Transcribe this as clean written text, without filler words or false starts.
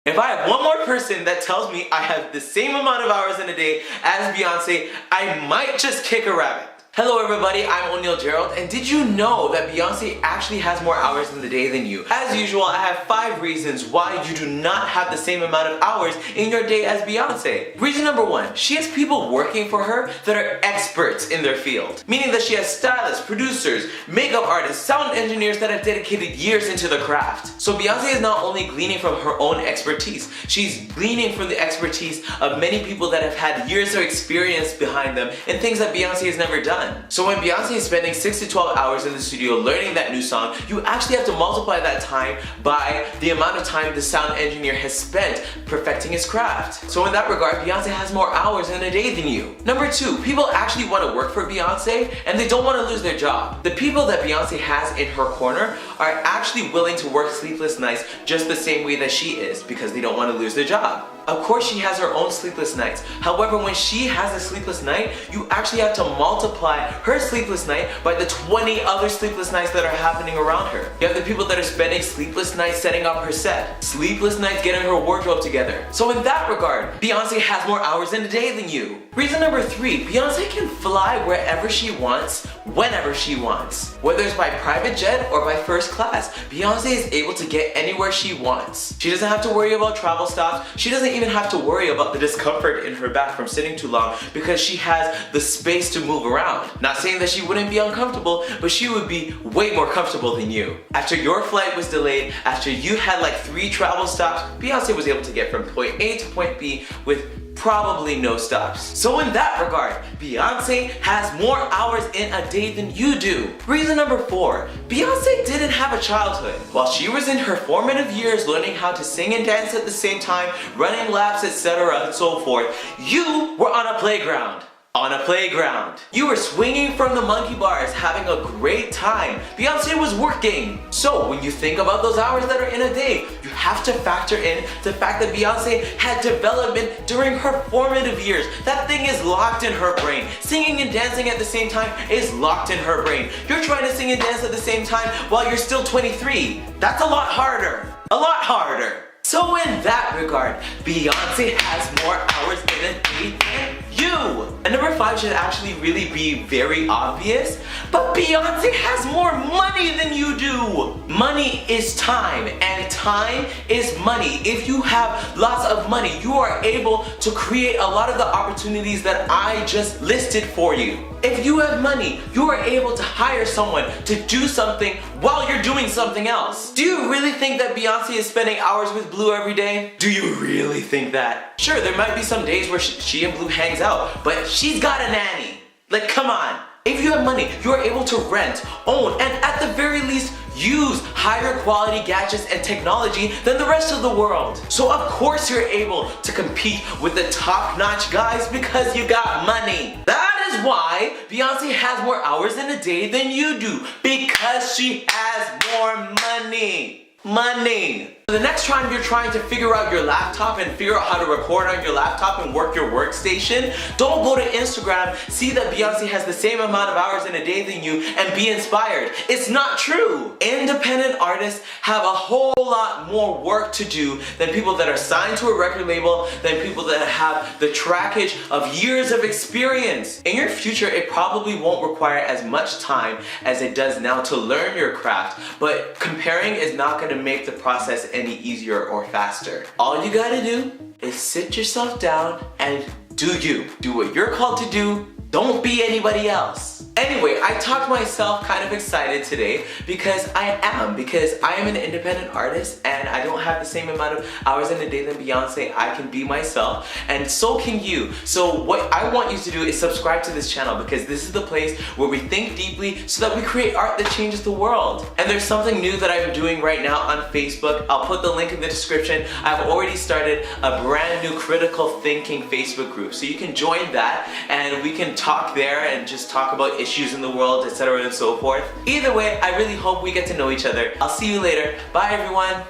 If I have one more person that tells me I have the same amount of hours in a day as Beyoncé, I might just kick a rabbit. Hello everybody, I'm O'Neil Gerald, and did you know that Beyoncé actually has more hours in the day than you? As usual, I have 5 reasons why you do not have the same amount of hours in your day as Beyoncé. Reason number 1, she has people working for her that are experts in their field. Meaning that she has stylists, producers, makeup artists, sound engineers that have dedicated years into the craft. So Beyoncé is not only gleaning from her own expertise, she's gleaning from the expertise of many people that have had years of experience behind them in things that Beyoncé has never done. So when Beyoncé is spending 6 to 12 hours in the studio learning that new song, you actually have to multiply that time by the amount of time the sound engineer has spent perfecting his craft. So in that regard, Beyoncé has more hours in a day than you. Number 2, people actually want to work for Beyoncé and they don't want to lose their job. The people that Beyoncé has in her corner are actually willing to work sleepless nights just the same way that she is because they don't want to lose their job. Of course she has her own sleepless nights. However, when she has a sleepless night, you actually have to multiply her sleepless night by the 20 other sleepless nights that are happening around her. You have the people that are spending sleepless nights setting up her set, sleepless nights getting her wardrobe together. So in that regard, Beyoncé has more hours in a day than you. Reason number 3, Beyoncé can fly wherever she wants, whenever she wants. Whether it's by private jet or by first class, Beyoncé is able to get anywhere she wants. She doesn't have to worry about travel stops. She doesn't even have to worry about the discomfort in her back from sitting too long because she has the space to move around. Not saying that she wouldn't be uncomfortable, but she would be way more comfortable than you. After your flight was delayed, after you had like 3 travel stops, Beyoncé was able to get from point A to point B with probably no stops. So in that regard, Beyoncé has more hours in a day than you do. Reason number 4, Beyoncé didn't have a childhood. While she was in her formative years learning how to sing and dance at the same time, running laps, etc. and so forth, you were on a playground. On a playground. You were swinging from the monkey bars, having a great time. Beyoncé was working. So when you think about those hours that are in a day, you have to factor in the fact that Beyoncé had development during her formative years. That thing is locked in her brain. Singing and dancing at the same time is locked in her brain. You're trying to sing and dance at the same time while you're still 23. That's a lot harder. A lot harder. So in that regard, Beyoncé has more hours in a day than you. And number 5 should actually really be very obvious, but Beyoncé has more money than you do. Money is time, and time is money. If you have lots of money, you are able to create a lot of the opportunities that I just listed for you. If you have money, you are able to hire someone to do something while you're doing something else. Do you really think that Beyoncé is spending hours with Blue every day? Do you really think that? Sure, there might be some days where she and Blue hangs out, but she's got a nanny. Like, come on. If you have money, you are able to rent, own, and at the very least, use higher quality gadgets and technology than the rest of the world. So of course you're able to compete with the top-notch guys because you got money. That is why Beyoncé has more hours in a day than you do, because she has more money. Money. The next time you're trying to figure out your laptop and figure out how to record on your laptop and work your workstation, don't go to Instagram, see that Beyoncé has the same amount of hours in a day than you and be inspired. It's not true. Independent artists have a whole lot more work to do than people that are signed to a record label, than people that have the trackage of years of experience. In your future, it probably won't require as much time as it does now to learn your craft, but comparing is not going to make the process any easier or faster. All you gotta do is sit yourself down and do you. Do what you're called to do. Don't be anybody else. Anyway, I talked myself kind of excited today because I am an independent artist and I don't have the same amount of hours in a day than Beyoncé. I can be myself and so can you. So what I want you to do is subscribe to this channel because this is the place where we think deeply so that we create art that changes the world. And there's something new that I'm doing right now on Facebook. I'll put the link in the description. I've already started a brand new critical thinking Facebook group. So you can join that and we can talk there and just talk about issues in the world, etc. and so forth. Either way, I really hope we get to know each other. I'll see you later. Bye everyone.